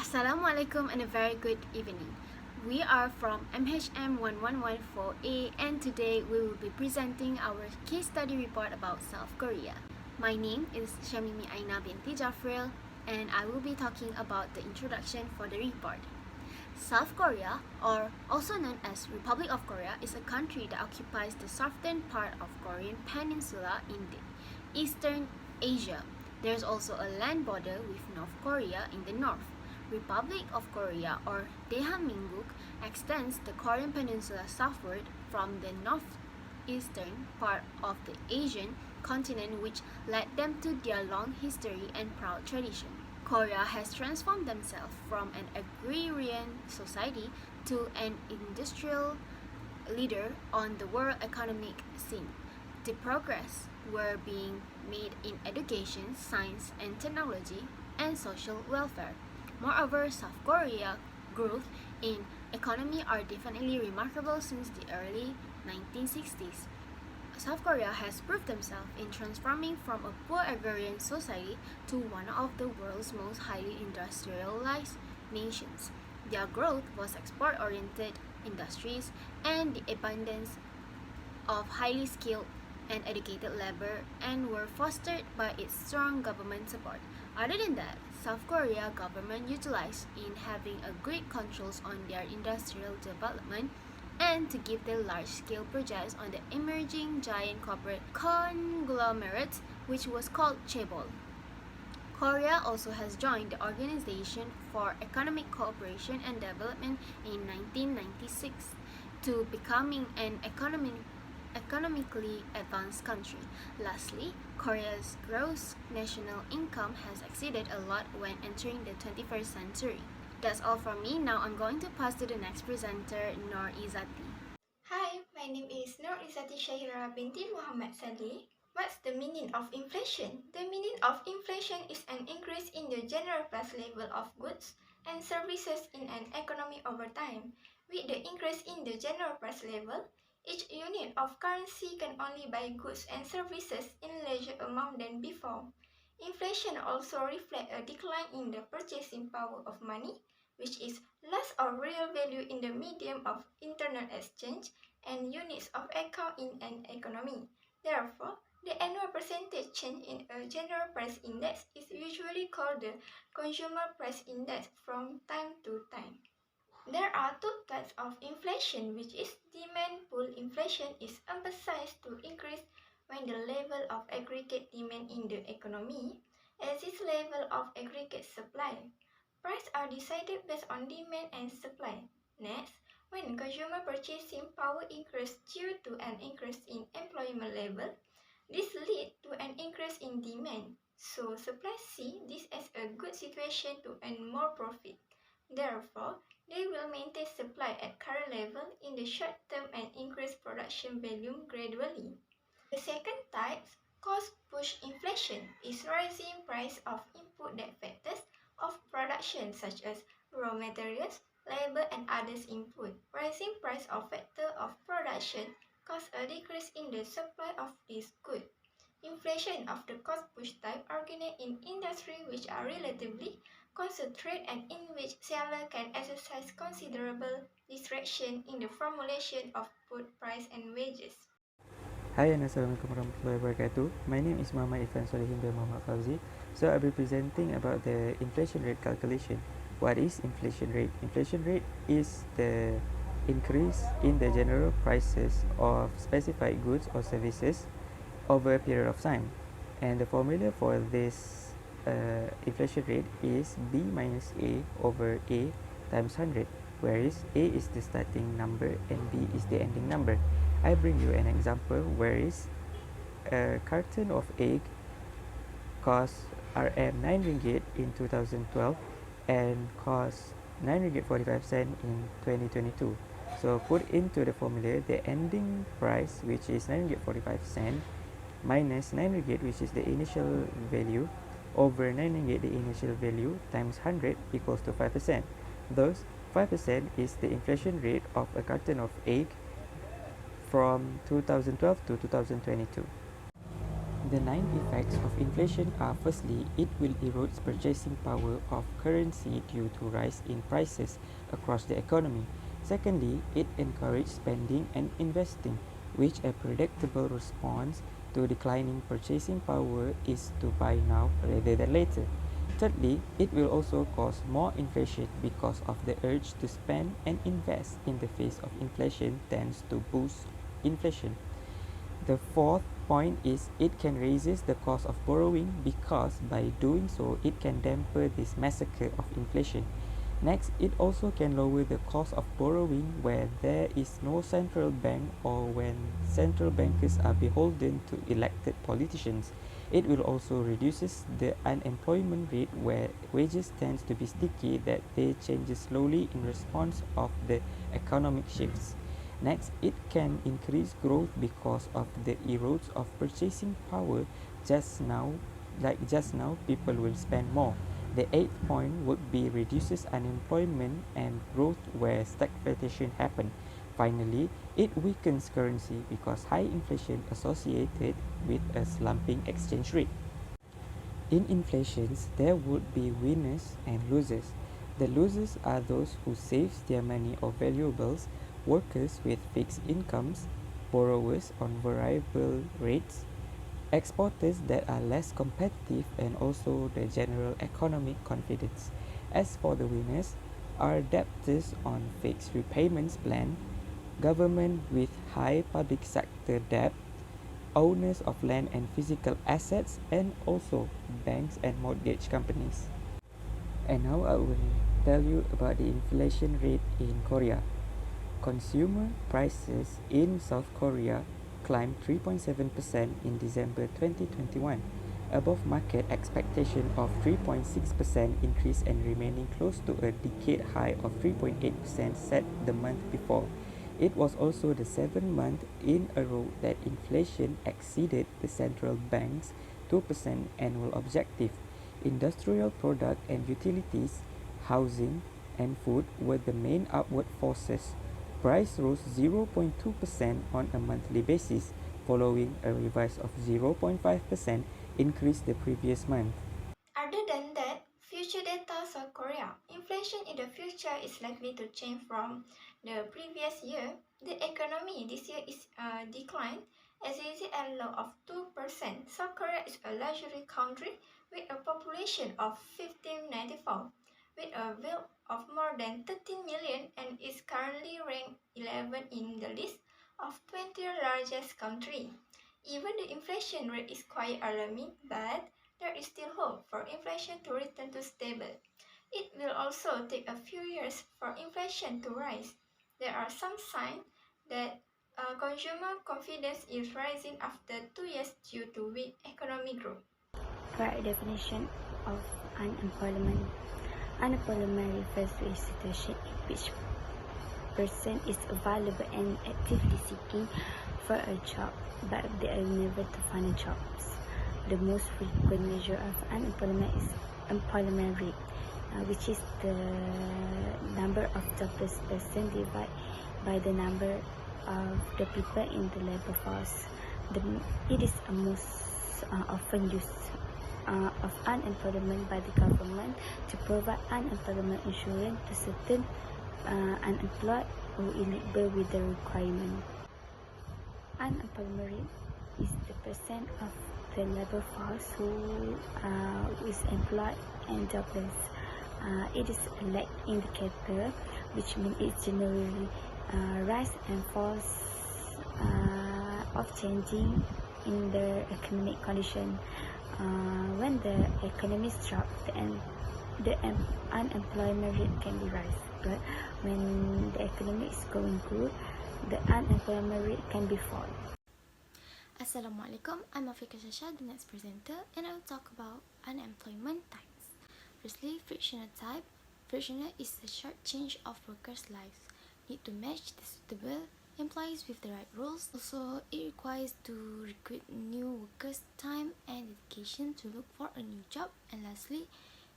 Assalamualaikum and a very good evening. We are from MHM1114A and today we will be presenting our case study report about South Korea. My name is Shamimi Aina binti Jafril and I will be talking about the introduction for the report. South Korea, or also known as Republic of Korea, is a country that occupies the southern part of Korean Peninsula in the Eastern Asia. There's also a land border with North Korea in the north. Republic of Korea, or Daehanmingguk, extends the Korean Peninsula southward from the northeastern part of the Asian continent, which led them to their long history and proud tradition. Korea has transformed themselves from an agrarian society to an industrial leader on the world economic scene. The progress were being made in education, science and technology, and social welfare. Moreover, South Korea's growth in economy are definitely remarkable since the early 1960s. South Korea has proved themselves in transforming from a poor agrarian society to one of the world's most highly industrialized nations. Their growth was export-oriented industries and the abundance of highly skilled and educated labor and were fostered by its strong government support. Other than that, South Korea government utilized in having a great controls on their industrial development and to give the large-scale projects on the emerging giant corporate conglomerate which was called Chaebol. Korea also has joined the Organization for Economic Cooperation and Development in 1996 to becoming an economically advanced country. Lastly, Korea's gross national income has exceeded a lot when entering the 21st century. That's all from me. Now I'm going to pass to the next presenter, Nur Izati. Hi, my name is Nur Izati Shahira binti Muhammad Sadli. What's the meaning of inflation? The meaning of inflation is an increase in the general price level of goods and services in an economy over time. With the increase in the general price level, each unit of currency can only buy goods and services in larger amount than before. Inflation also reflects a decline in the purchasing power of money, which is loss of real value in the medium of internal exchange and units of account in an economy. Therefore, the annual percentage change in a general price index is usually called the consumer price index from time to time. There are two types of inflation, which is demand pull inflation is emphasized to increase when the level of aggregate demand in the economy exceeds level of aggregate supply. Prices are decided based on demand and supply. Next, when consumer purchasing power increases due to an increase in employment level, this leads to an increase in demand. So suppliers see this as a good situation to earn more profit. Therefore, they will maintain supply at current level in the short term and increase production volume gradually. The second type, cost push inflation, is rising price of input that factors of production such as raw materials, labor and others input. Rising price of factor of production cause a decrease in the supply of this good. Inflation of the cost push type originate in industry which are relatively concentrated and in which seller can exercise considerable discretion in the formulation of food price and wages. Hi and Assalamualaikum warahmatullahi wabarakatuh. My name is Muhammad Ifan Solehin bin Muhammad Fauzi. So I'll be presenting about the inflation rate calculation. What is inflation rate? Inflation rate is the increase in the general prices of specified goods or services over a period of time. And the formula for this inflation rate is B minus A over A times 100, whereas A is the starting number and B is the ending number. I bring you an example whereas a carton of egg cost Rm 9 ringgit in 2012 and cost 9 ringgit 45 cent in 2022. So put into the formula the ending price, which is 9 ringgit 45 cent, minus 9 ringgit, which is the initial value, over 9 ringgit the initial value, times 100 equals to 5%. Thus 5% is the inflation rate of a carton of egg from 2012 to 2022. The 9 effects of inflation are: firstly, it will erode purchasing power of currency due to rise in prices across the economy. Secondly, it encourages spending and investing, which a predictable response to declining purchasing power is to buy now rather than later. Thirdly, it will also cause more inflation because of the urge to spend and invest in the face of inflation tends to boost inflation. The fourth point is it can raises the cost of borrowing because by doing so it can damper this massacre of inflation. Next, it also can lower the cost of borrowing where there is no central bank or when central bankers are beholden to elected politicians. It will also reduces the unemployment rate where wages tends to be sticky that they change slowly in response of the economic shifts. Next, it can increase growth because of the erodes of purchasing power. Just now, people will spend more. The eighth point would be reduces unemployment and growth where stagflation happen. Finally, it weakens currency because high inflation associated with a slumping exchange rate. In inflations, there would be winners and losers. The losers are those who save their money or valuables, workers with fixed incomes, borrowers on variable rates, exporters that are less competitive, and also the general economic confidence. As for the winners, are debtors on fixed repayments plan, government with high public sector debt, owners of land and physical assets, and also banks and mortgage companies. And now I will tell you about the inflation rate in Korea. Consumer prices in South Korea climbed 3.7% in December 2021, above market expectation of 3.6% increase and remaining close to a decade high of 3.8% set the month before. It was also the seventh month in a row that inflation exceeded the central bank's 2% annual objective. Industrial product and utilities, housing, and food were the main upward forces. Price rose 0.2% on a monthly basis, following a revise of 0.5% increase the previous month. Other than that, future data South Korea, inflation in the future is likely to change from the previous year. The economy this year is declined as it is at a low of 2%. South Korea is a luxury country with a population of 1594, with a wealth of more than 13 million and is currently ranked 11 in the list of 20 largest country. Even the inflation rate is quite alarming, but there is still hope for inflation to return to stable. It will also take a few years for inflation to rise. There are some signs that consumer confidence is rising after 2 years due to weak economic growth. Correct definition of unemployment. Unemployment refers to a situation in which person is available and actively seeking for a job, but they are unable to find jobs. The most frequent measure of unemployment is employment rate, which is the number of jobless person divided by the number of the people in the labor force. It is a most often used of unemployment by the government to provide unemployment insurance to certain unemployed who eligible with the requirement. Unemployment rate is the percent of the labor force who is employed and jobless. It is a lag indicator, which means it generally rise and falls of changing in the economic condition. When the economy is dropped, the unemployment rate can be rise. But when the economy is going good, the unemployment rate can be fall. Assalamualaikum, I'm Afika Shasha, the next presenter, and I will talk about unemployment types. Firstly, frictional type. Frictional is the short change of workers' lives. Need to match the suitable employees with the right roles. Also, it requires to recruit new workers' time and dedication to look for a new job. And lastly,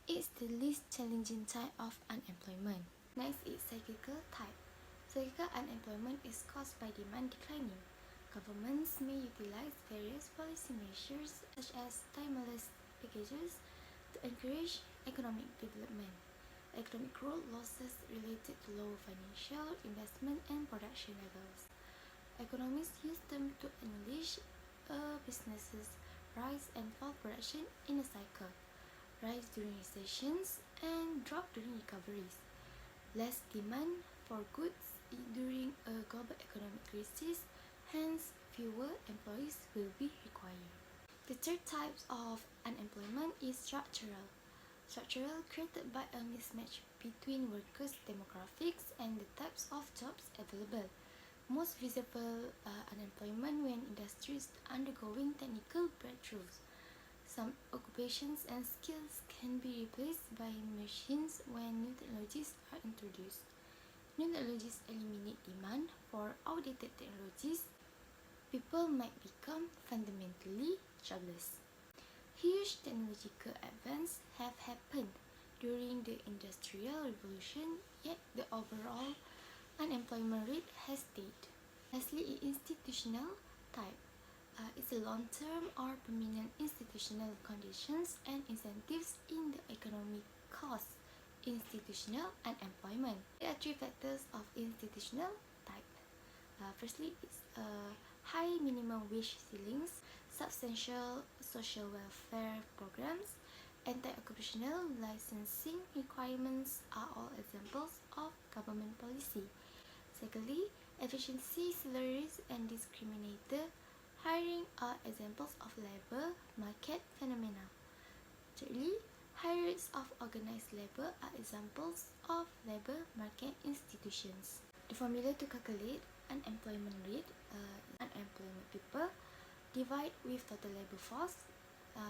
it's the least challenging type of unemployment. Next is cyclical type. Cyclical unemployment is caused by demand declining. Governments may utilize various policy measures such as stimulus packages to encourage economic development. Economic growth losses related to low financial investment and production levels. Economists use them to analyze a business's rise and fall production in a cycle, rise during recessions and drop during recoveries. Less demand for goods during a global economic crisis, hence fewer employees will be required. The third type of unemployment is structural. Structural created by a mismatch between workers' demographics and the types of jobs available. Most visible unemployment when industries undergoing technical breakthroughs. Some occupations and skills can be replaced by machines when new technologies are introduced. New technologies eliminate demand for outdated technologies. People might become fundamentally jobless. Huge technological advances have happened during the Industrial Revolution, yet the overall unemployment rate has stayed. Lastly, institutional type. It's a long-term or permanent institutional conditions and incentives in the economic cause institutional unemployment. There are three factors of institutional type. Firstly, it's high minimum wage ceilings, substantial social welfare programs, anti-occupational licensing requirements are all examples of government policy. Secondly, efficiency salaries and discriminator hiring are examples of labor market phenomena. Thirdly, high rates of organized labor are examples of labor market institutions. The formula to calculate unemployment rate unemployment people divide with total labor force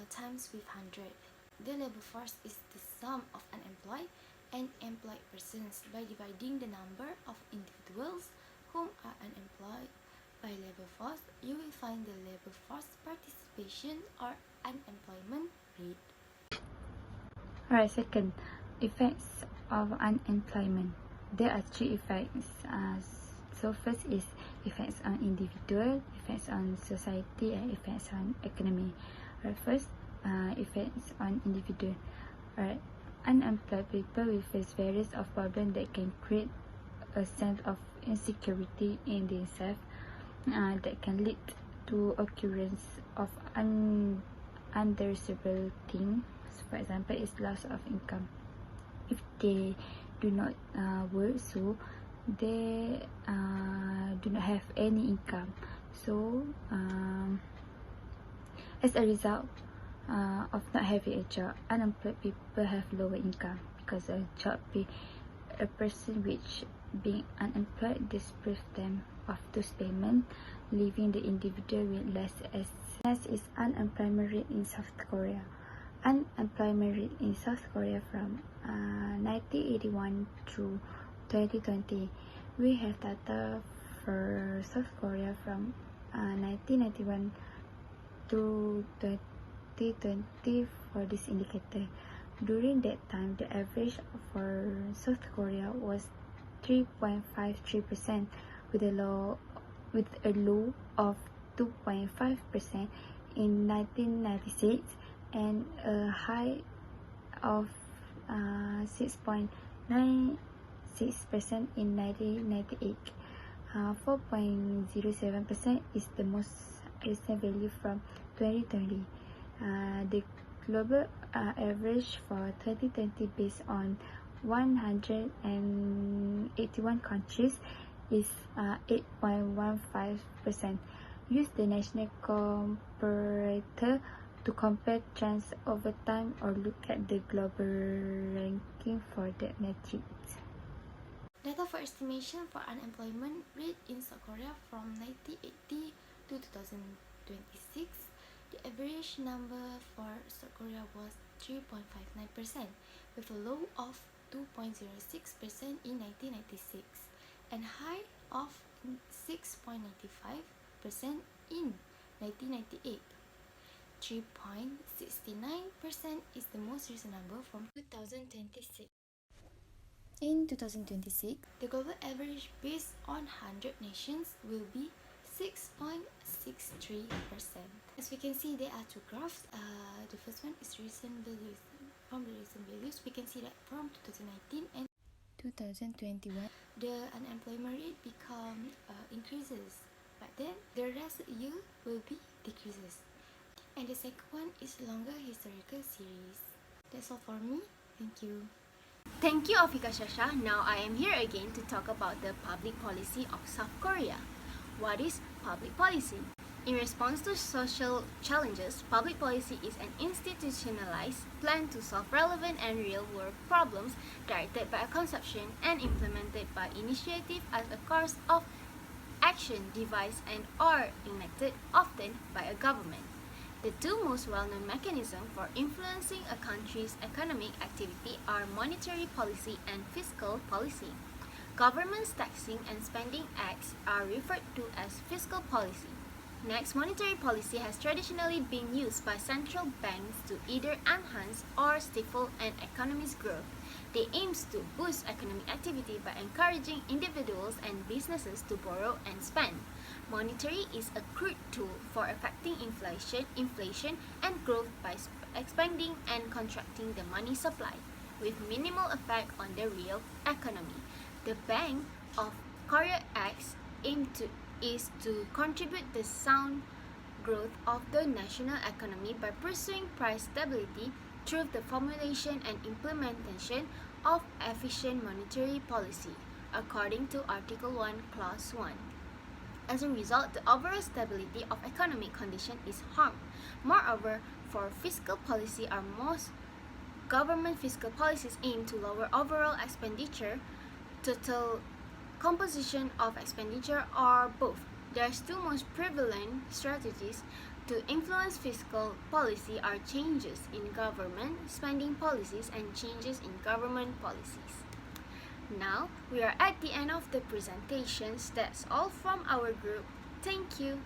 times with 100. The labor force is the sum of unemployed and employed persons. By dividing the number of individuals whom are unemployed by labor force, you will find the labor force participation or unemployment rate. Alright, second, effects of unemployment. There are three effects. So first is effects on individual, effects on society, and effects on economy. Alright, first, effects on individual. Alright, unemployed people will face various of problems that can create a sense of insecurity in themselves that can lead to occurrence of undesirable things. For example, is loss of income. If they do not work, so they do not have any income. So as a result of not having a job, unemployed people have lower income because a job be a person which being unemployed deprives them of those payment, leaving the individual with less assets. Next is unemployment rate in South Korea. Unemployment rate in South Korea from 1981 to 2020. We have data for South Korea from 1991 to 2020 for this indicator. During that time, the average for South Korea was 3.53% with a low of 2.5% in 1996 and a high of 6.96% in 1998. 4.07% is the most recent value from 2020. The global average for 2020 based on 181 countries is 8.15%. Use the national comparator to compare trends over time or look at the global ranking for that metric. Data for estimation for unemployment rate in South Korea from 1980 to 2026. The average number for South Korea was 3.59%, with a low of 2.06% in 1996 and high of 6.95% in 1998. 3.69% is the most recent number from 2026. In 2026, the global average based on 100 nations will be 6.63%. As we can see, there are two graphs. The first one is recent values. From the recent values, we can see that from 2019 and 2021, the unemployment rate increases, but then the rest year will be decreases. And the second one is longer historical series. That's all for me. Thank you. Thank you, Afika Shasha. Now I am here again to talk about the public policy of South Korea. What is public policy? In response to social challenges, public policy is an institutionalized plan to solve relevant and real-world problems directed by a conception and implemented by initiative as a course of action devised and or enacted often by a government. The two most well-known mechanisms for influencing a country's economic activity are monetary policy and fiscal policy. Government's taxing and spending acts are referred to as fiscal policy. Next, monetary policy has traditionally been used by central banks to either enhance or stifle an economy's growth. They aim to boost economic activity by encouraging individuals and businesses to borrow and spend. Monetary is a crude tool for affecting inflation and growth by expanding and contracting the money supply, with minimal effect on the real economy. The Bank of Korea Act's aim is to contribute the sound growth of the national economy by pursuing price stability through the formulation and implementation of efficient monetary policy, according to Article 1, Clause 1. As a result, the overall stability of economic condition is harmed. Moreover, for fiscal policy, most government fiscal policies aim to lower overall expenditure, total composition of expenditure, or both. There's two most prevalent strategies to influence fiscal policy are changes in government spending policies and changes in government policies. Now, we are at the end of the presentations. That's all from our group. Thank you.